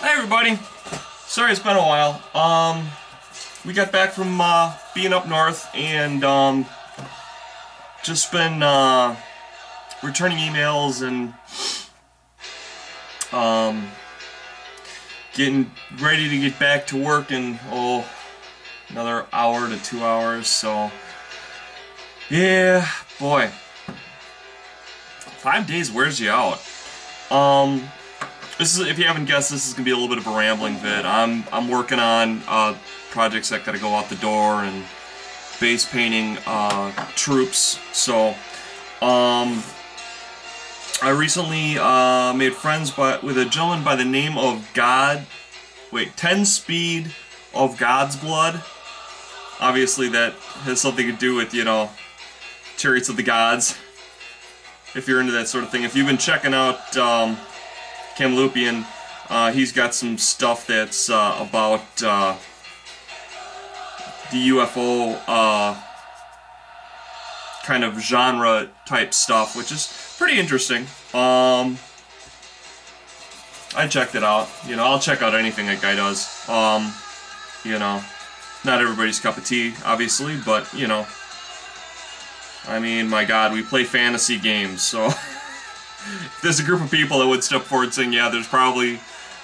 Hey everybody! Sorry it's been a while. We got back from being up north and just been returning emails and getting ready to get back to work in another hour to 2 hours. So yeah, boy, 5 days wears you out. This is, if you haven't guessed, this is gonna be a little bit of a rambling vid. I'm working on projects that gotta go out the door and base painting troops. So I recently made friends with a gentleman by the name of tenspeedofgodsblood. Obviously that has something to do with, you know, Chariots of the Gods, if you're into that sort of thing. If you've been checking out Camelopian, he's got some stuff that's about the UFO kind of genre type stuff, which is pretty interesting. I checked it out. You know, I'll check out anything that guy does. You know, not everybody's cup of tea, obviously, but you know, I mean, my God, we play fantasy games, so. If there's a group of people that would step forward saying, yeah, there's probably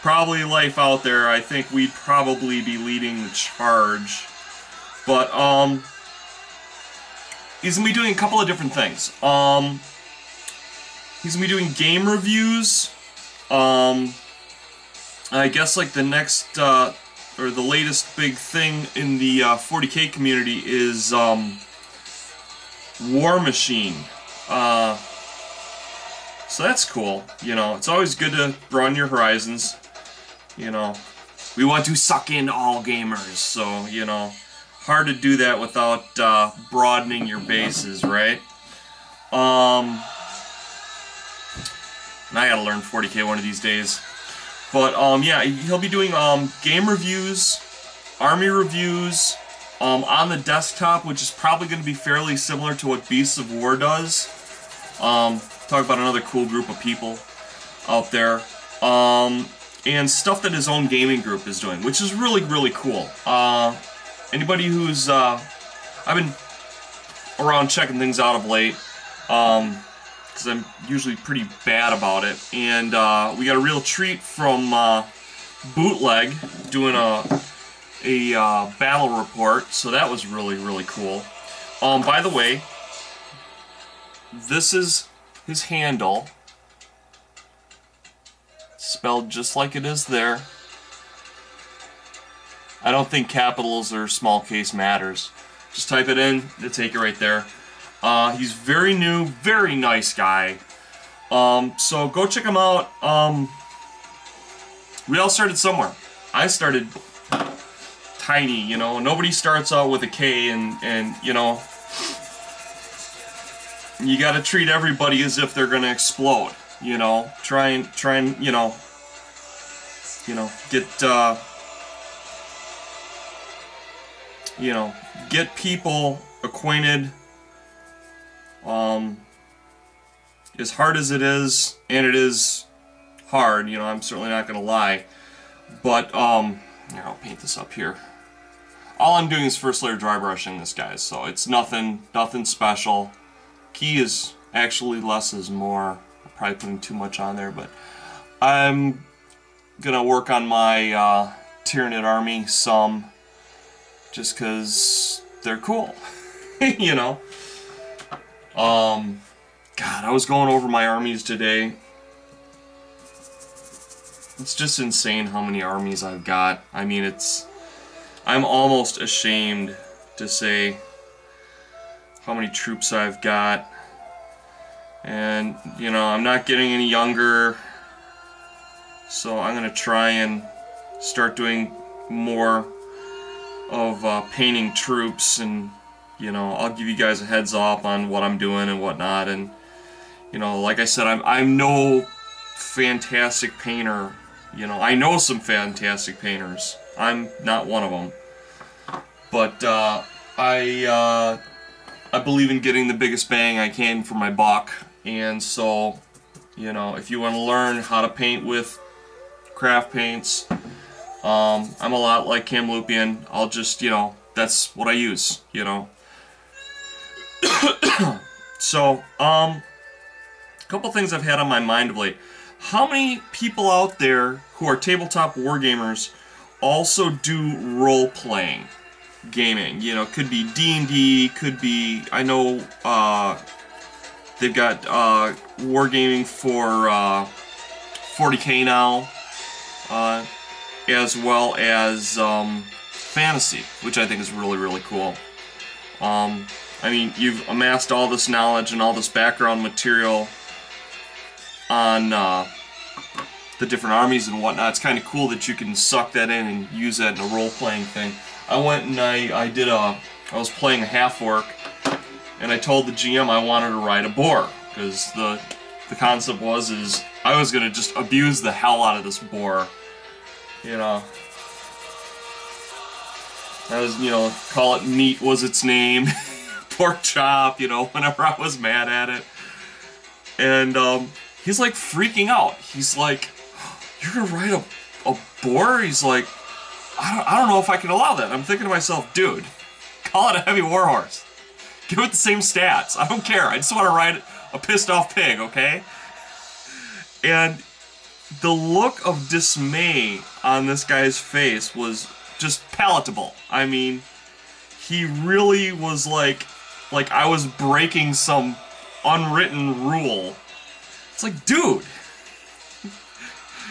life out there, I think we'd probably be leading the charge. But he's gonna be doing a couple of different things. He's gonna be doing game reviews. I guess like the next or the latest big thing in the 40K community is War Machine. So that's cool. You know, it's always good to broaden your horizons. You know, we want to suck in all gamers, so, you know, hard to do that without broadening your bases, right? And I gotta learn 40K one of these days. But, yeah, he'll be doing game reviews, army reviews, on the desktop, which is probably going to be fairly similar to what Beasts of War does. Talk about another cool group of people out there, and stuff that his own gaming group is doing, which is really, really cool. Anybody who's, I've been around checking things out of late, because I'm usually pretty bad about it, and we got a real treat from Bootleg doing a battle report, so that was really, really cool. By the way, this is his handle, spelled just like it is there. I don't think capitals or small case matters. Just type it in, it'll take you right there. He's very new, very nice guy. So go check him out. We all started somewhere. I started tiny, you know. Nobody starts out with a K, and you know, you gotta treat everybody as if they're gonna explode, you know. Try and you know, get you know, get people acquainted. As hard as it is, and it is hard, you know, I'm certainly not gonna lie, but here, I'll paint this up here. All I'm doing is first layer dry brushing this, guys, so it's nothing special. Key is actually less is more. I'm probably putting too much on there, but I'm gonna work on my Tyranid army some, just because they're cool, you know. God, I was going over my armies today. It's just insane how many armies I've got. I mean, I'm almost ashamed to say how many troops I've got. And, you know, I'm not getting any younger, so I'm going to try and start doing more of painting troops, and, you know, I'll give you guys a heads up on what I'm doing and whatnot. And, you know, like I said, I'm no fantastic painter. You know, I know some fantastic painters. I'm not one of them. But I believe in getting the biggest bang I can for my buck. And so, you know, if you want to learn how to paint with craft paints. I'm a lot like Kamloopian. I'll just, you know, that's what I use, you know. So, a couple things I've had on my mind of late. How many people out there who are tabletop wargamers also do role-playing gaming? You know, could be D&D, could be, I know, they've got wargaming for 40K now, as well as fantasy, which I think is really, really cool. I mean, you've amassed all this knowledge and all this background material on the different armies and whatnot. It's kind of cool that you can suck that in and use that in a role-playing thing. I went and I was playing a half-orc, and I told the GM I wanted to ride a boar, because the concept was I was going to just abuse the hell out of this boar, you know. I was, you know, call it meat was its name, pork chop, you know, whenever I was mad at it. And he's like freaking out. He's like, "You're gonna ride a boar?" He's like, I don't know if I can allow that. I'm thinking to myself, dude, call it a heavy warhorse. Give it the same stats. I don't care. I just want to ride a pissed off pig, okay? And the look of dismay on this guy's face was just palatable. I mean, he really was like I was breaking some unwritten rule. It's like, dude,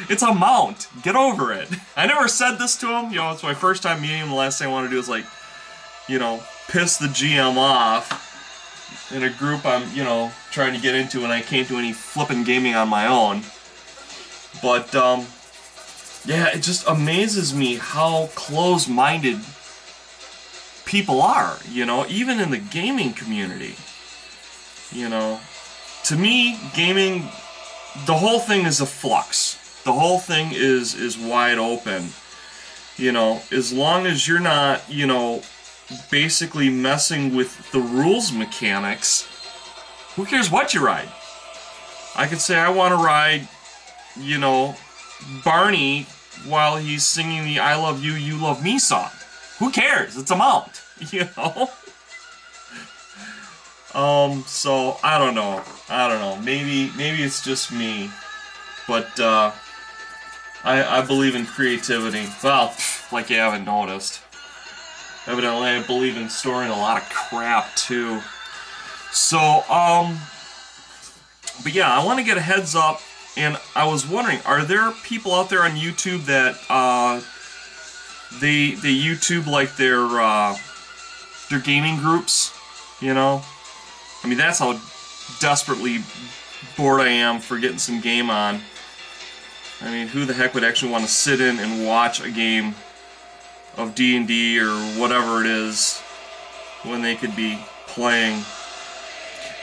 it's a mount. Get over it. I never said this to him. You know, it's my first time meeting him. The last thing I want to do is, like, you know, piss the GM off in a group I'm, you know, trying to get into, and I can't do any flippin' gaming on my own. But, yeah, it just amazes me how close-minded people are, you know, even in the gaming community. You know, to me, gaming, the whole thing is a flux. The whole thing is wide open. You know, as long as you're not, you know, basically messing with the rules mechanics, who cares what you ride? I could say I want to ride, you know, Barney while he's singing the I Love You, You Love Me song. Who cares? It's a mount, you know? So, I don't know. Maybe it's just me. But, I believe in creativity. Well, like you haven't noticed. Evidently, I believe in storing a lot of crap, too. So, but yeah, I want to get a heads up, and I was wondering, are there people out there on YouTube that, they YouTube, like, their gaming groups, you know? I mean, that's how desperately bored I am for getting some game on. I mean, who the heck would actually want to sit in and watch a game of D&D or whatever it is when they could be playing?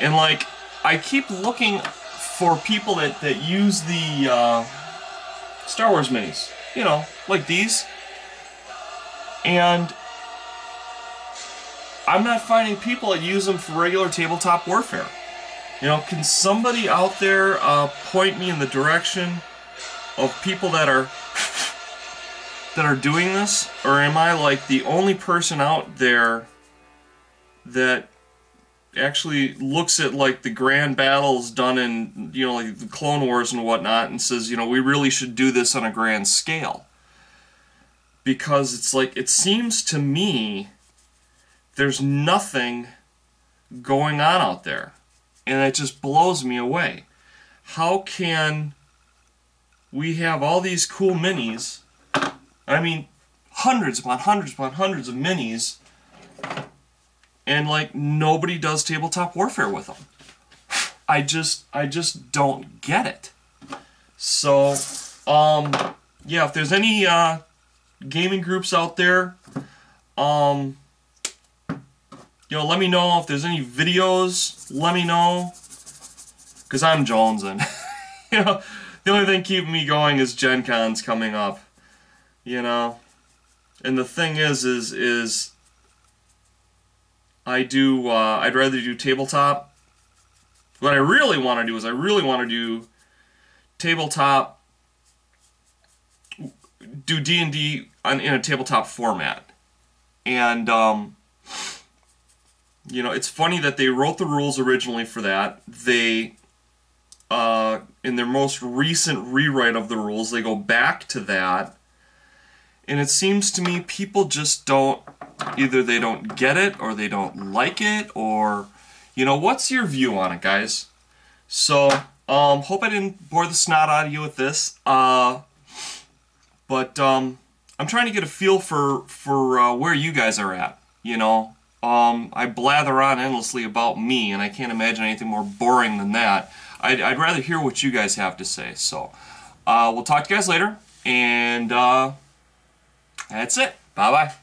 And, like, I keep looking for people that use the Star Wars minis, you know, like these. And I'm not finding people that use them for regular tabletop warfare. You know, can somebody out there point me in the direction of people that are doing this? Or am I like the only person out there that actually looks at like the grand battles done in, you know, like the Clone Wars and whatnot and says, you know, we really should do this on a grand scale? Because it's like, it seems to me there's nothing going on out there. And it just blows me away. How can we have all these cool minis? I mean, hundreds upon hundreds upon hundreds of minis, and like nobody does tabletop warfare with them. I just don't get it. So, yeah, if there's any gaming groups out there, you know, let me know. If there's any videos, let me know. Because I'm jonesing. You know, the only thing keeping me going is Gen Con's coming up. You know? And the thing is I'd rather do tabletop. What I really want to do is I really want to do tabletop do D&D in a tabletop format. And, you know, it's funny that they wrote the rules originally for that. They, in their most recent rewrite of the rules, they go back to that. And it seems to me people just don't, either they don't get it, or they don't like it, or, you know, what's your view on it, guys? So, hope I didn't bore the snot out of you with this. But I'm trying to get a feel for where you guys are at, you know. I blather on endlessly about me, and I can't imagine anything more boring than that. I'd rather hear what you guys have to say. So, we'll talk to you guys later, and that's it. Bye-bye.